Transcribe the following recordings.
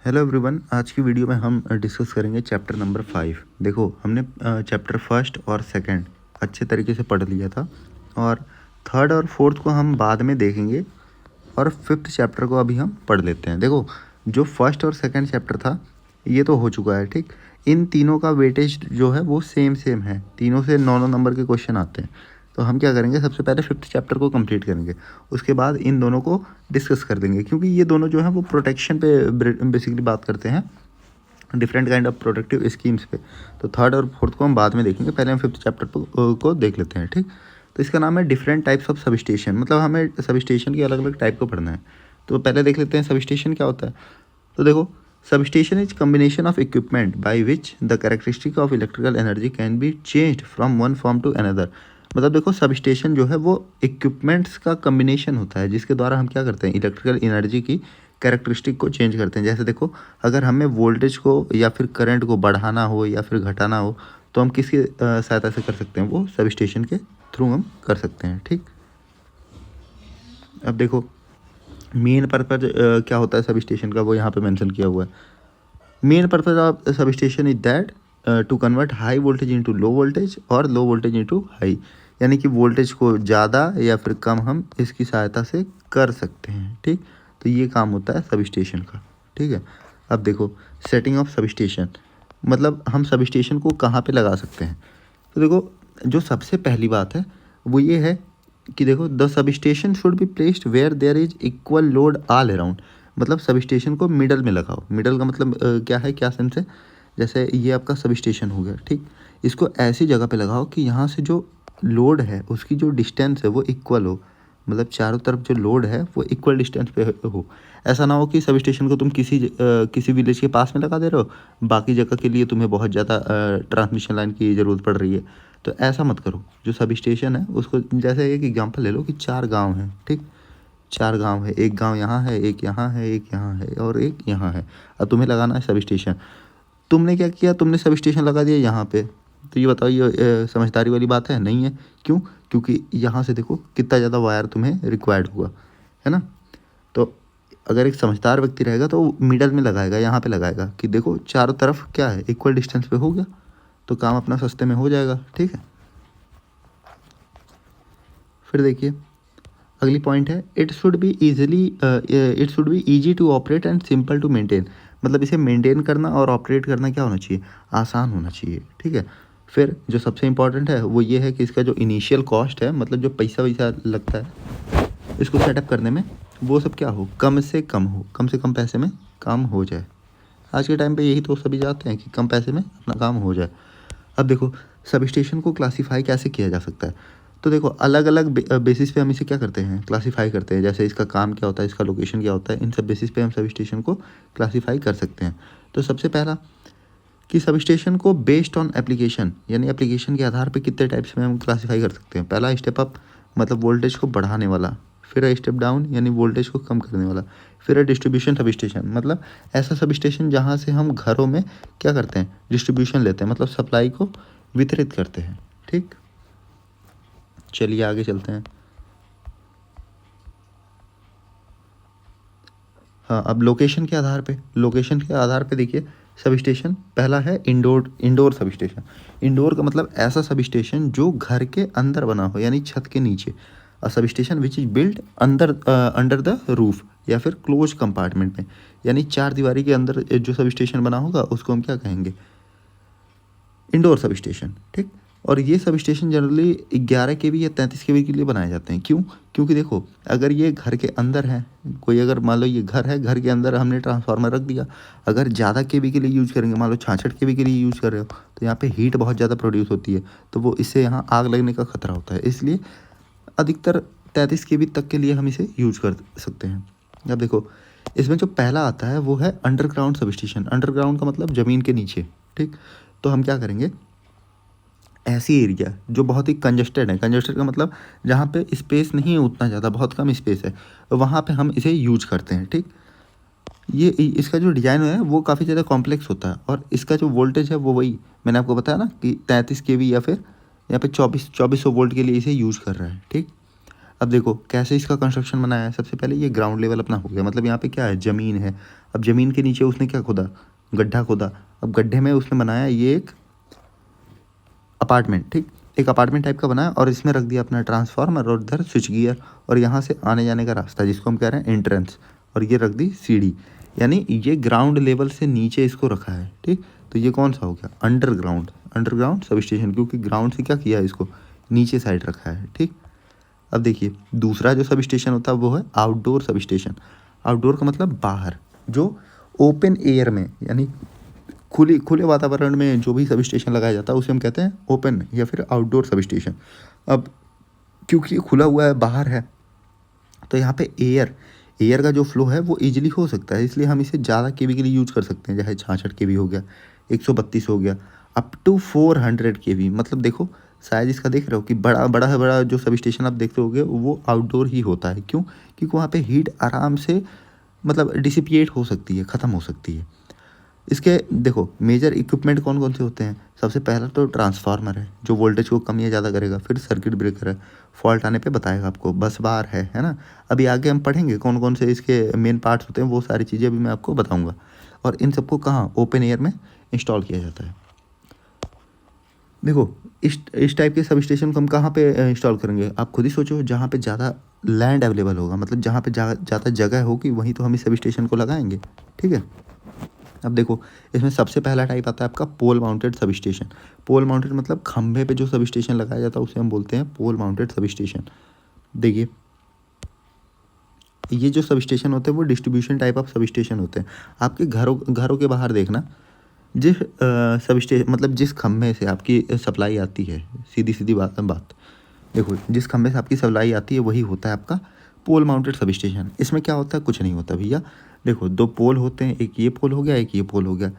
Hello everyone, आज की video में हम डिस्कस करेंगे चैप्टर नंबर 5। देखो, हमने चैप्टर फर्स्ट और सेकंड अच्छे तरीके से पढ़ लिया था और थर्ड और फोर्थ को हम बाद में देखेंगे और फिफ्थ चैप्टर को अभी हम पढ़ लेते हैं। देखो, जो फर्स्ट और सेकंड चैप्टर था ये तो हो चुका है, ठीक। इन तीनों का वेटेज जो है वो सेम है, तीनों से 9 नंबर के क्वेश्चन आते हैं। तो हम क्या करेंगे, सबसे पहले फिफ्थ चैप्टर को कंप्लीट करेंगे, उसके बाद इन दोनों को डिस्कस कर देंगे, क्योंकि ये दोनों जो है वो प्रोटेक्शन पे बेसिकली बात करते हैं, different kind of protective schemes पे। तो थर्ड और फोर्थ को हम बाद में देखेंगे, पहले हम फिफ्थ चैप्टर को देख लेते हैं, ठीक। तो इसका नाम है डिफरेंट टाइप्स ऑफ सबस्टेशन, मतलब हमें सबस्टेशन के अलग अलग टाइप को पढ़ना है। तो पहले देख लेते हैं सबस्टेशन क्या होता है। तो देखो, substation is combination of equipment by which the characteristic of electrical energy can be changed from one form to another. मतलब देखो, सबस्टेशन जो है वो इक्विपमेंट्स का कम्बिनेशन होता है जिसके द्वारा हम क्या करते हैं, इलेक्ट्रिकल एनर्जी की कैरेक्टरिस्टिक को चेंज करते हैं। जैसे देखो, अगर हमें वोल्टेज को या फिर करंट को बढ़ाना हो या फिर घटाना हो तो हम किसकी सहायता से कर सकते हैं, वो सबस्टेशन के थ्रू हम कर सकते हैं, ठीक। अब देखो, मेन पर्पज क्या होता है सबस्टेशन का, वो यहाँ पे मेंशन किया हुआ है। Main purpose of substation is that to convert high voltage into low voltage और लो वोल्टेज इनटू हाई, यानी कि वोल्टेज को ज़्यादा या फिर कम हम इसकी सहायता से कर सकते हैं, ठीक। तो ये काम होता है सबस्टेशन का, ठीक है। अब देखो, सेटिंग ऑफ सबस्टेशन, मतलब हम सबस्टेशन को कहाँ पे लगा सकते हैं। तो देखो, जो सबसे पहली बात है वो ये है कि देखो, the substation should be placed where there is equal load all around. मतलब सबस्टेशन को मिडल में लगाओ। मिडल का मतलब क्या है, क्या सेंस है। जैसे ये आपका सबस्टेशन हो गया, ठीक। इसको ऐसी जगह पे लगाओ कि यहाँ से जो लोड है उसकी जो डिस्टेंस है वो इक्वल हो, मतलब चारों तरफ जो लोड है वो इक्वल डिस्टेंस पे हो। ऐसा ना हो कि सब स्टेशन को तुम किसी विलेज के पास में लगा दे रहे हो, बाकी जगह के लिए तुम्हें बहुत ज़्यादा ट्रांसमिशन लाइन की ज़रूरत पड़ रही है। तो ऐसा मत करो। जो सब स्टेशन है उसको, जैसे एक एग्जांपल ले लो कि 4 गांव हैं, ठीक। 4 गांव है, एक गांव यहाँ है, एक यहाँ है, एक यहाँ है और एक यहाँ है। अब तुम्हें लगाना है सब स्टेशन। तुमने क्या किया, तुमने सब स्टेशन लगा दिया यहाँ पे। तो ये बताओ, ये समझदारी वाली बात है? नहीं है। क्यों? क्योंकि यहाँ से देखो कितना ज़्यादा वायर तुम्हें रिक्वायर्ड होगा, है ना। तो अगर एक समझदार व्यक्ति रहेगा तो वो मिडल में लगाएगा, यहाँ पे लगाएगा कि देखो चारों तरफ क्या है, इक्वल डिस्टेंस पे हो गया, तो काम अपना सस्ते में हो जाएगा, ठीक है। फिर देखिए, अगली पॉइंट है, it should be easy to operate and simple to maintain. मतलब इसे मेंटेन करना और ऑपरेट करना क्या होना चाहिए, आसान होना चाहिए, ठीक है। फिर जो सबसे इम्पॉर्टेंट है वो ये है कि इसका जो इनिशियल कॉस्ट है, मतलब जो पैसा वैसा लगता है इसको सेटअप करने में, वो सब क्या हो, कम से कम हो, कम से कम पैसे में काम हो जाए। आज के टाइम पे यही तो सभी चाहते हैं कि कम पैसे में अपना काम हो जाए। अब देखो, सब स्टेशन को क्लासीफाई कैसे किया जा सकता है। तो देखो, अलग अलग बेसिस पे हम इसे क्या करते हैं, क्लासीफाई करते हैं। जैसे इसका काम क्या होता है, इसका लोकेशन क्या होता है, इन सब बेसिस पे हम सब स्टेशन को क्लासीफाई कर सकते हैं। तो सबसे पहला कि सब स्टेशन को बेस्ड ऑन एप्लीकेशन, यानी एप्लीकेशन के आधार पे कितने टाइप्स में हम क्लासीफाई कर सकते हैं। पहला स्टेप अप, मतलब वोल्टेज को बढ़ाने वाला। फिर है स्टेप डाउन, यानी वोल्टेज को कम करने वाला। फिर है डिस्ट्रीब्यूशन सब स्टेशन, मतलब ऐसा सब स्टेशन जहाँ से हम घरों में क्या करते हैं, डिस्ट्रीब्यूशन लेते हैं, मतलब सप्लाई को वितरित करते हैं, ठीक। चलिए आगे चलते हैं। हाँ, अब लोकेशन के आधार पे देखिए, सब स्टेशन पहला है इंडोर सब स्टेशन। इंडोर का मतलब ऐसा सब स्टेशन जो घर के अंदर बना हो, यानी छत के नीचे। A substation which is build under the roof या फिर क्लोज कंपार्टमेंट में, यानी चार दीवारी के अंदर जो सब स्टेशन बना होगा उसको हम क्या कहेंगे, इंडोर सब स्टेशन, ठीक। और ये सब स्टेशन जनरली 11 केवी या 33 केवी के लिए बनाए जाते हैं। क्यों? क्योंकि देखो, अगर ये घर के अंदर है, कोई अगर मान लो ये घर है, घर के अंदर हमने ट्रांसफार्मर रख दिया, अगर ज़्यादा केवी के लिए यूज़ करेंगे, मान लो 66 केवी के लिए यूज़ कर रहे हो, तो यहाँ पे हीट बहुत ज़्यादा प्रोड्यूस होती है, तो वो इससे यहाँ आग लगने का खतरा होता है। इसलिए अधिकतर 33 केवी तक के लिए हम इसे यूज कर सकते हैं। अब देखो, इसमें जो पहला आता है वो है अंडरग्राउंड सब स्टेशन। अंडरग्राउंड का मतलब ज़मीन के नीचे, ठीक। तो हम क्या करेंगे, ऐसी एरिया जो बहुत ही कंजस्टेड है, कंजस्टेड का मतलब जहाँ पे स्पेस नहीं है उतना ज़्यादा, बहुत कम स्पेस है, वहाँ पे हम इसे यूज करते हैं, ठीक। ये इसका जो डिज़ाइन है वो काफ़ी ज़्यादा कॉम्प्लेक्स होता है और इसका जो वोल्टेज है वो वही मैंने आपको बताया ना कि 33 केवी या फिर यहाँ पे 2400 वोल्ट के लिए इसे यूज कर रहा है, ठीक। अब देखो कैसे इसका कंस्ट्रक्शन बनाया है। सबसे पहले ये ग्राउंड लेवल अपना हो गया, मतलब यहाँ पे क्या है, ज़मीन है। अब ज़मीन के नीचे उसने क्या खोदा, गड्ढा खोदा। अब गड्ढे में उसने बनाया ये एक अपार्टमेंट, ठीक, एक अपार्टमेंट टाइप का बनाया और इसमें रख दिया अपना ट्रांसफार्मर और इधर स्विच गियर और यहाँ से आने जाने का रास्ता जिसको हम कह रहे हैं एंट्रेंस, और ये रख दी सीढ़ी। यानी ये ग्राउंड लेवल से नीचे इसको रखा है, ठीक। तो ये कौन सा हो गया, अंडरग्राउंड, अंडरग्राउंड सब स्टेशन, क्योंकि ग्राउंड से क्या किया है, इसको नीचे साइड रखा है, ठीक। अब देखिए दूसरा जो सब स्टेशन होता है वो है आउटडोर सब स्टेशन। आउटडोर का मतलब बाहर, जो ओपन एयर में, यानी खुले वातावरण में जो भी सब स्टेशन लगाया जाता है उसे हम कहते हैं ओपन या फिर आउटडोर सब स्टेशन। अब क्योंकि ये खुला हुआ है, बाहर है, तो यहाँ पे एयर का जो फ्लो है वो ईजिली हो सकता है, इसलिए हम इसे ज़्यादा केवी के लिए यूज़ कर सकते हैं। चाहे 66 केवी हो गया, 132 हो गया, अप टू 400 केवी। मतलब देखो साइज इसका देख रहे हो कि बड़ा जो सब स्टेशन आप देखते होगे वो आउटडोर ही होता है। क्यों? क्योंकि वहाँ पे हीट आराम से मतलब डिसिपिएट हो सकती है, ख़त्म हो सकती है। इसके देखो मेजर इक्विपमेंट कौन कौन से होते हैं। सबसे पहला तो ट्रांसफार्मर है जो वोल्टेज को कम या ज़्यादा करेगा, फिर सर्किट ब्रेकर है, फॉल्ट आने पे बताएगा आपको, बस बार है ना। अभी आगे हम पढ़ेंगे कौन कौन से इसके मेन पार्ट्स होते हैं, वो सारी चीज़ें अभी मैं आपको बताऊंगा। और इन सबको कहाँ, ओपन एयर में इंस्टॉल किया जाता है। देखो इस टाइप के सब स्टेशन को हम कहाँ पे इंस्टॉल करेंगे, आप खुद ही सोचो। जहाँ पे ज़्यादा लैंड अवेलेबल होगा, मतलब जहाँ पे ज़्यादा जगह होगी वहीं तो हम इस सब स्टेशन को लगाएंगे, ठीक है। अब देखो इसमें सबसे पहला टाइप आता है आपका पोल माउंटेड सब स्टेशन। पोल माउंटेड मतलब खंभे पे जो सब स्टेशन लगाया जाता है उसे हम बोलते हैं पोल माउंटेड सब स्टेशन। देखिए ये जो सब स्टेशन होते हैं वो distribution type of sub station होते हैं। आपके घरों के बाहर देखना, जिस सब स्टेशन मतलब जिस खंभे से आपकी सप्लाई आती है, सीधी बात देखो जिस खंभे से आपकी सप्लाई आती है वही होता है आपका पोल माउंटेड सब स्टेशन। इसमें क्या होता है, कुछ नहीं होता भैया। देखो दो पोल होते हैं, एक ये पोल हो गया, एक ये पोल हो गया।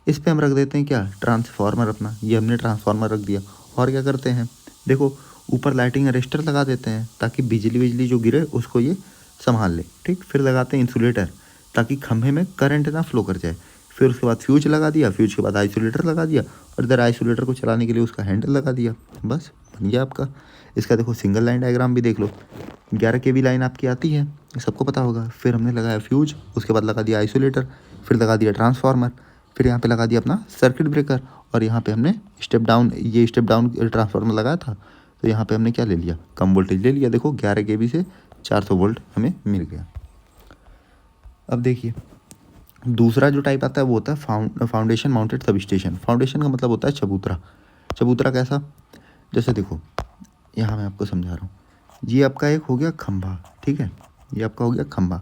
इस पे हम रख देते हैं क्या, ट्रांसफार्मर अपना। ये हमने ट्रांसफार्मर रख दिया और क्या करते हैं, देखो ऊपर लाइटिंग अरेस्टर लगा देते हैं ताकि बिजली जो गिरे उसको ये संभाल ले, ठीक। फिर लगाते हैं इंसुलेटर ताकि खंभे में करंट ना फ्लो कर जाए। फिर उसके बाद फ्यूज लगा दिया, फ्यूज के बाद आइसोलेटर लगा दिया और इधर आइसोलेटर को चलाने के लिए उसका हैंडल लगा दिया, बस बन गया आपका। इसका देखो सिंगल लाइन डायग्राम भी देख लो। 11 केवी लाइन आपकी आती है, सबको पता होगा। फिर हमने लगाया फ्यूज, उसके बाद लगा दिया आइसोलेटर, फिर लगा दिया ट्रांसफार्मर, फिर यहाँ पे लगा दिया अपना सर्किट ब्रेकर और यहाँ पे हमने स्टेप डाउन ट्रांसफार्मर लगाया था, तो यहाँ पे हमने क्या ले लिया, कम वोल्टेज ले लिया। देखो 11 केवी से 400 वोल्ट हमें मिल गया। अब देखिए दूसरा जो टाइप आता है वो होता है foundation mounted sub station. Foundation का मतलब होता है चबूतरा। चबूतरा कैसा, जैसे देखो यहाँ मैं आपको समझा रहा हूँ। ये आपका एक हो गया खंभा, ठीक है, ये आपका हो गया खंभा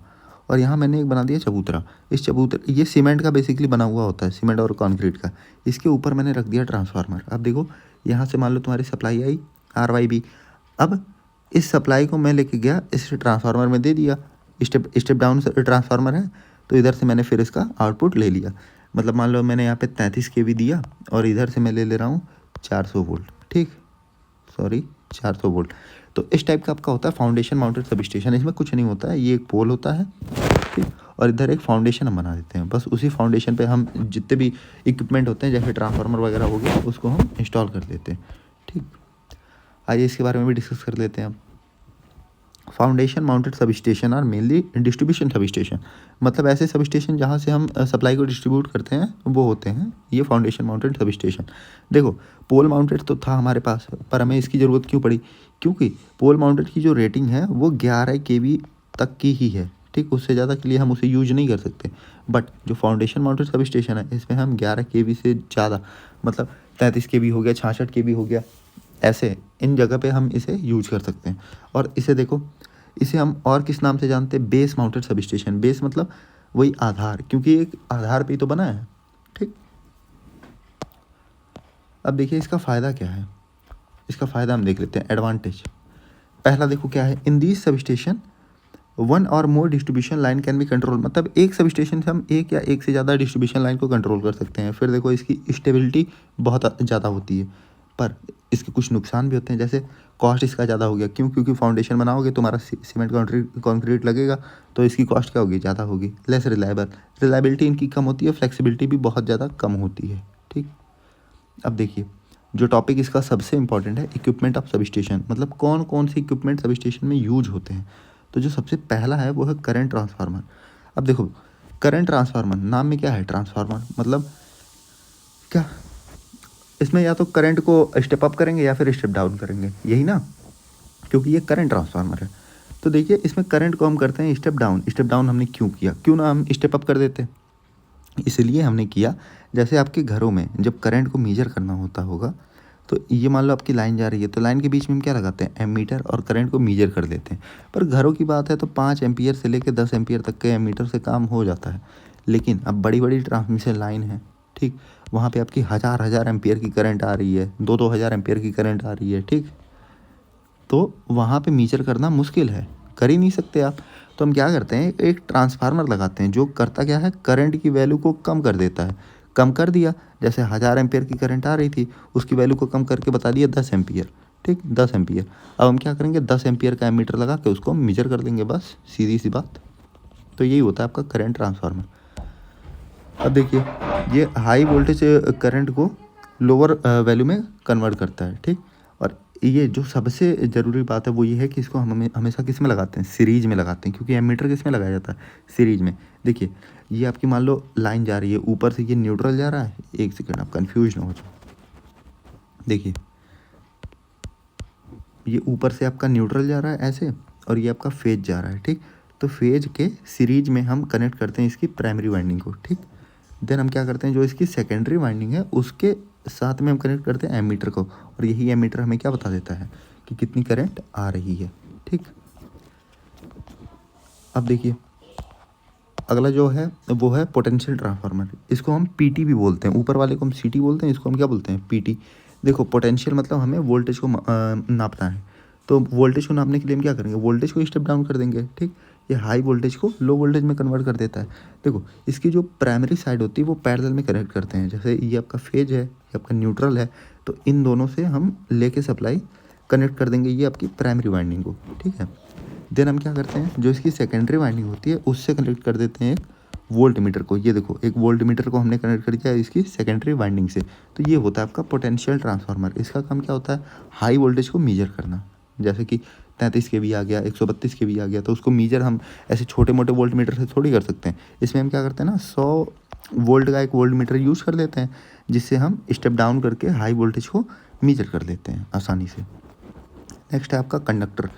और यहाँ मैंने एक बना दिया चबूतरा। इस चबूतरे, ये सीमेंट का बेसिकली बना हुआ होता है, सीमेंट और कंक्रीट का। इसके ऊपर मैंने रख दिया ट्रांसफार्मर। अब देखो यहाँ से मान लो तुम्हारी सप्लाई आई RYB। अब इस सप्लाई को मैं लेके गया इस ट्रांसफार्मर में दे दिया, स्टेप डाउन ट्रांसफार्मर है, तो इधर से मैंने फिर इसका आउटपुट ले लिया। मतलब मान लो मैंने यहाँ पे 33 केवी दिया और इधर से मैं ले रहा हूँ 400 वोल्ट, ठीक, सॉरी 400 वोल्ट। तो इस टाइप का आपका होता है फाउंडेशन माउंटेड सब स्टेशन। इसमें कुछ नहीं होता है, ये एक पोल होता है, ठीक, और इधर एक फाउंडेशन हम बना देते हैं। बस उसी फाउंडेशन पे हम जितने भी इक्विपमेंट होते हैं जैसे ट्रांसफार्मर वगैरह हो गया उसको हम इंस्टॉल कर देते हैं, ठीक। आइए इसके बारे में भी डिस्कस कर लेते हैं हम। Foundation mounted substation are mainly distribution substation. मतलब ऐसे सब स्टेशन जहाँ से हम सप्लाई को डिस्ट्रीब्यूट करते हैं वो होते हैं ये फाउंडेशन माउंटेड सब स्टेशन। देखो पोल माउंटेड तो था हमारे पास, पर हमें इसकी ज़रूरत क्यों पड़ी, क्योंकि पोल माउंटेड की जो रेटिंग है वो 11 केवी तक की ही है, ठीक। उससे ज़्यादा के लिए हम उसे यूज नहीं कर सकते। बट जो फाउंडेशन माउंटेड सब स्टेशन है इसमें हम 11 केवी से ज़्यादा, मतलब 33 केवी हो गया, 66 केवी हो गया, ऐसे इन जगह पे हम इसे यूज कर सकते हैं। और इसे देखो, इसे हम और किस नाम से जानते हैं, base mounted sub station. Base मतलब वही आधार, क्योंकि एक आधार पे ही तो बना है, ठीक। अब देखिए इसका फ़ायदा क्या है, इसका फ़ायदा हम देख लेते हैं। एडवांटेज पहला देखो क्या है, in these substation one और more distribution line can be control. मतलब एक सब स्टेशन से हम एक या एक से ज़्यादा डिस्ट्रीब्यूशन लाइन को कंट्रोल कर सकते हैं। फिर देखो इसकी स्टेबिलिटी बहुत ज़्यादा होती है, पर इसके कुछ नुकसान भी होते हैं। जैसे कॉस्ट इसका ज़्यादा हो गया, क्यों, क्योंकि फाउंडेशन बनाओगे तुम्हारा सीमेंट कंक्रीट लगेगा तो इसकी कॉस्ट क्या होगी, ज़्यादा होगी। लेस रिलायबिलिटी इनकी कम होती है, फ्लेक्सिबिलिटी भी बहुत ज़्यादा कम होती है, ठीक। अब देखिए जो टॉपिक इसका सबसे इंपॉर्टेंट है, इक्विपमेंट ऑफ सब स्टेशन, मतलब कौन कौन से इक्विपमेंट सब स्टेशन में यूज होते हैं। तो जो सबसे पहला है वो है करंट ट्रांसफार्मर। अब देखो करंट ट्रांसफार्मर, नाम में क्या है ट्रांसफार्मर, मतलब क्या इसमें या तो करंट को स्टेप अप करेंगे या फिर स्टेप डाउन करेंगे, यही ना, क्योंकि ये करंट ट्रांसफार्मर है। तो देखिए इसमें करंट को हम करते हैं स्टेप डाउन। स्टेप डाउन हमने क्यों किया, क्यों ना हम स्टेप अप कर देते, इसलिए हमने किया। जैसे आपके घरों में जब करंट को मेजर करना होता होगा, तो ये मान लो आपकी लाइन जा रही है, तो लाइन के बीच में हम क्या लगाते हैं, एमीटर, और करंट को मेजर कर देते हैं। पर घरों की बात है तो 5 एम्पियर से लेकर 10 एम्पियर तक के एमीटर से काम हो जाता है। लेकिन अब बड़ी बड़ी ट्रांसमिशन लाइन है, ठीक, वहाँ पे आपकी हज़ार हज़ार एम्पियर की करंट आ रही है, 2-2 हज़ार एम्पियर की करंट आ रही है, ठीक। तो वहाँ पे मेजर करना मुश्किल है, कर ही नहीं सकते आप। तो हम क्या करते हैं, एक ट्रांसफार्मर लगाते हैं जो करता क्या है, करंट की वैल्यू को कम कर देता है। कम कर दिया, जैसे 1000 एम्पियर की करंट आ रही थी, उसकी वैल्यू को कम करके बता दिया 10 एम्पियर, ठीक, 10 एम्पियर। अब हम क्या करेंगे, 10 एम्पियर का एमीटर लगा के उसको मेजर कर देंगे, बस सीधी सी बात। तो यही होता है आपका करंट ट्रांसफार्मर। अब देखिए ये हाई वोल्टेज करंट को लोअर वैल्यू में कन्वर्ट करता है, ठीक। और ये जो सबसे ज़रूरी बात है वो ये है कि इसको हम हमेशा किस में लगाते हैं, सीरीज में लगाते हैं, क्योंकि एमीटर किस में लगाया जाता है, सीरीज में। देखिए ये आपकी मान लो लाइन जा रही है, ऊपर से ये न्यूट्रल जा रहा है, एक सेकेंड आप कन्फ्यूज ना हो जाओ। देखिए ये ऊपर से आपका न्यूट्रल जा रहा है ऐसे, और ये आपका फेज जा रहा है, ठीक। तो फेज के सीरीज में हम कनेक्ट करते हैं इसकी प्राइमरी वाइंडिंग को, ठीक। देन हम क्या करते हैं, जो इसकी सेकेंडरी वाइंडिंग है उसके साथ में हम कनेक्ट करते हैं एमीटर को, और यही एमीटर हमें क्या बता देता है कि कितनी करंट आ रही है, ठीक। अब देखिए अगला जो है वो है पोटेंशियल ट्रांसफार्मर। इसको हम पीटी भी बोलते हैं, ऊपर वाले को हम सीटी बोलते हैं, इसको हम क्या बोलते हैं, पीटी। देखो पोटेंशियल मतलब हमें वोल्टेज को नापना है। तो वोल्टेज को नापने के लिए हम क्या करेंगे, वोल्टेज को स्टेप डाउन कर देंगे, ठीक। ये हाई वोल्टेज को लो वोल्टेज में कन्वर्ट कर देता है। देखो इसकी जो प्राइमरी साइड होती है वो पैरेलल में कनेक्ट करते हैं, जैसे ये आपका फेज है, ये आपका न्यूट्रल है, तो इन दोनों से हम लेके सप्लाई कनेक्ट कर देंगे ये आपकी प्राइमरी वाइंडिंग को, ठीक है। देन हम क्या करते हैं, जो इसकी सेकेंडरी वाइंडिंग होती है उससे कनेक्ट कर देते हैं एक वोल्ट मीटर को। ये देखो एक वोल्ट मीटर को हमने कनेक्ट कर दिया इसकी सेकेंडरी वाइंडिंग से। तो ये होता है आपका पोटेंशियल ट्रांसफार्मर। इसका काम क्या होता है, हाई वोल्टेज को मेजर करना। जैसे कि 33 के भी आ गया, 132 के भी आ गया, तो उसको मेजर हम ऐसे छोटे मोटे वोल्ट मीटर से थोड़ी कर सकते हैं। इसमें हम क्या करते हैं ना, 100 वोल्ट का एक वोल्ट मीटर यूज़ कर लेते हैं, जिससे हम स्टेप डाउन करके हाई वोल्टेज को मेजर कर लेते हैं आसानी से। नेक्स्ट है आपका कंडक्टर।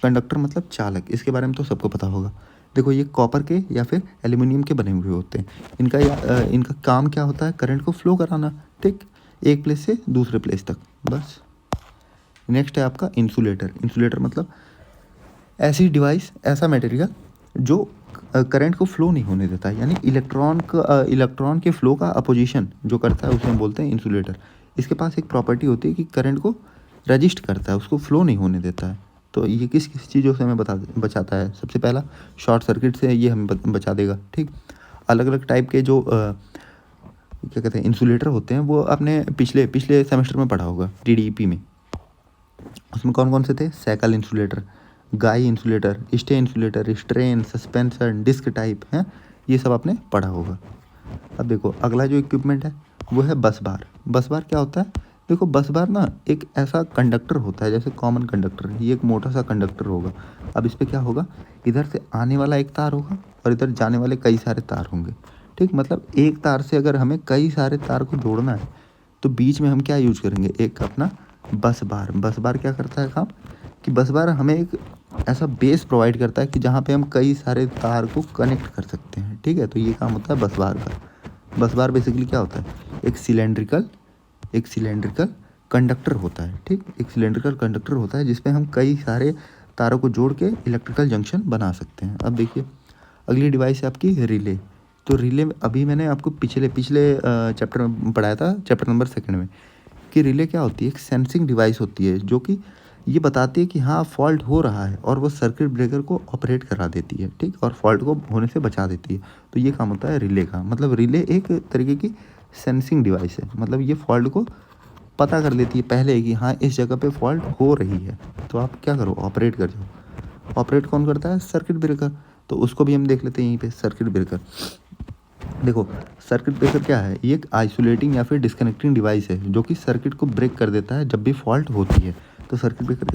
कंडक्टर मतलब चालक, इसके बारे में तो सबको पता होगा। देखो ये कॉपर के या फिर एल्यूमिनियम के बने हुए होते हैं। इनका काम क्या होता है, करंट को फ्लो कराना, ठीक, एक प्लेस से दूसरे प्लेस तक, बस। नेक्स्ट है आपका इंसुलेटर। इंसुलेटर मतलब ऐसी डिवाइस, ऐसा मटेरियल जो करंट को फ्लो नहीं होने देता है, यानी इलेक्ट्रॉन के फ्लो का अपोजिशन जो करता है उसे हम बोलते हैं इंसुलेटर। इसके पास एक प्रॉपर्टी होती है कि करंट को रजिस्ट करता है, उसको फ्लो नहीं होने देता है। तो ये किस किस चीज़ों से हमें बचाता है, सबसे पहला शॉर्ट सर्किट से ये हमें बचा देगा, ठीक। अलग अलग टाइप के जो क्या कहते हैं इंसुलेटर होते हैं, वो आपने पिछले सेमेस्टर में पढ़ा होगा टीडीईपी में। उसमें कौन कौन से थे, shackle insulator, guy insulator, stay insulator, strain, suspension, disc type हैं, ये सब आपने पढ़ा होगा। अब देखो अगला जो इक्विपमेंट है वो है बस बार। बस बार क्या होता है, देखो बस बार ना एक ऐसा कंडक्टर होता है, जैसे कॉमन कंडक्टर, ये एक मोटा सा कंडक्टर होगा। अब इस पर क्या होगा, इधर से आने वाला एक तार होगा और इधर जाने वाले कई सारे तार होंगे, ठीक। मतलब एक तार से अगर हमें कई सारे तार को जोड़ना है तो बीच में हम क्या यूज करेंगे, एक अपना बस बार। बस बार क्या करता है काम, कि बस बार हमें एक ऐसा बेस प्रोवाइड करता है कि जहाँ पे हम कई सारे तार को कनेक्ट कर सकते हैं, ठीक है। तो ये काम होता है बस बार का। बस बार बेसिकली क्या होता है, एक सिलेंड्रिकल कंडक्टर होता है, ठीक। एक सिलेंड्रिकल कंडक्टर होता है जिसमें हम कई सारे तारों को जोड़ के इलेक्ट्रिकल जंक्शन बना सकते हैं। अब देखिए अगली डिवाइस है आपकी रिले। तो रिले अभी मैंने आपको पिछले चैप्टर में पढ़ाया था, चैप्टर नंबर 2 में, कि रिले क्या होती है, एक सेंसिंग डिवाइस होती है जो कि ये बताती है कि हाँ फॉल्ट हो रहा है, और वो सर्किट ब्रेकर को ऑपरेट करा देती है, ठीक, और फॉल्ट को होने से बचा देती है। तो ये काम होता है रिले का। मतलब रिले एक तरीके की सेंसिंग डिवाइस है, मतलब ये फॉल्ट को पता कर लेती है पहले कि हाँ इस जगह पे फॉल्ट हो रही है, तो आप क्या करो, ऑपरेट कर जाओ। ऑपरेट कौन करता है, सर्किट ब्रेकर। तो उसको भी हम देख लेते हैं यहीं पे, सर्किट ब्रेकर। देखो, सर्किट ब्रेकर क्या है? ये एक आइसोलेटिंग या फिर डिस्कनेक्टिंग डिवाइस है जो कि सर्किट को ब्रेक कर देता है जब भी फॉल्ट होती है। तो सर्किट ब्रेकर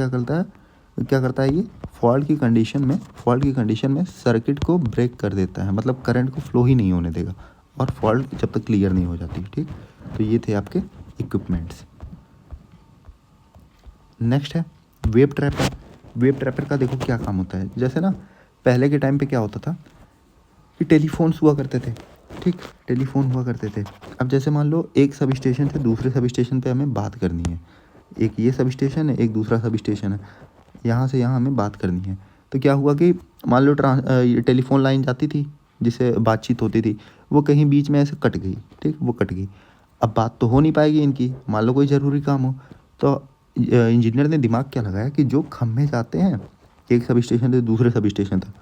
क्या करता है ये? फॉल्ट की कंडीशन में सर्किट को ब्रेक कर देता है, मतलब करंट को फ्लो ही नहीं होने देगा और फॉल्ट जब तक क्लियर नहीं हो जाती। ठीक, तो ये थे आपके इक्विपमेंट्स। नेक्स्ट है वेव ट्रैपर। वेव ट्रैपर का देखो क्या काम होता है। जैसे ना पहले के टाइम पे क्या होता था कि टेलीफोन्स हुआ करते थे। ठीक, टेलीफोन हुआ करते थे। अब जैसे मान लो एक सब स्टेशन से दूसरे सब स्टेशन पे हमें बात करनी है, एक ये सब स्टेशन है, एक दूसरा सब स्टेशन है, यहाँ से यहाँ हमें बात करनी है। तो क्या हुआ कि मान लो ये टेलीफोन लाइन जाती थी जिससे बातचीत होती थी, वो कहीं बीच में ऐसे कट गई। ठीक, वो कट गई। अब बात तो हो नहीं पाएगी इनकी, मान लो कोई ज़रूरी काम हो। तो इंजीनियर ने दिमाग क्या लगाया कि जो खंभे जाते हैं एक सब स्टेशन से दूसरे सब स्टेशन तक,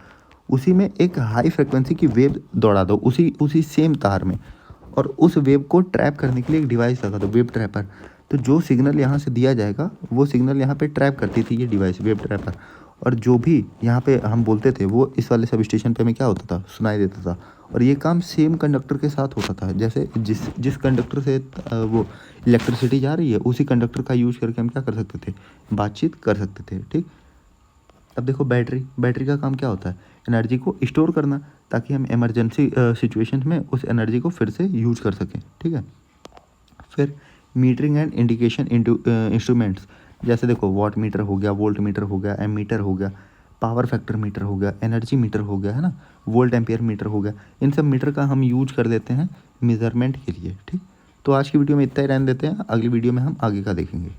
उसी में एक हाई फ्रिक्वेंसी की वेव दौड़ा दो, उसी उसी सेम तार में, और उस वेव को ट्रैप करने के लिए एक डिवाइस लगा दो, वेव ट्रैपर। तो जो सिग्नल यहाँ से दिया जाएगा वो सिग्नल यहाँ पे ट्रैप करती थी ये डिवाइस, वेव ट्रैपर। और जो भी यहाँ पे हम बोलते थे वो इस वाले सब स्टेशन पे हमें क्या होता था, सुनाई देता था। और ये काम सेम कंडक्टर के साथ होता था। जैसे जिस जिस कंडक्टर से वो इलेक्ट्रिसिटी जा रही है, उसी कंडक्टर का यूज करके हम क्या कर सकते थे, बातचीत कर सकते थे। ठीक, अब देखो बैटरी का काम क्या होता है, एनर्जी को स्टोर करना, ताकि हम इमरजेंसी सिचुएशन में उस एनर्जी को फिर से यूज कर सकें। ठीक है, फिर मीटरिंग एंड इंडिकेशन इंस्ट्रूमेंट्स, जैसे देखो वाट मीटर हो गया, वोल्ट मीटर हो गया, एम मीटर हो गया, पावर फैक्टर मीटर हो गया, एनर्जी मीटर हो गया, है ना, वोल्ट एम्पियर मीटर हो गया। इन सब मीटर का हम यूज कर देते हैं मेज़रमेंट के लिए। ठीक, तो आज की वीडियो में इतना ही रहने देते हैं, अगली वीडियो में हम आगे का देखेंगे।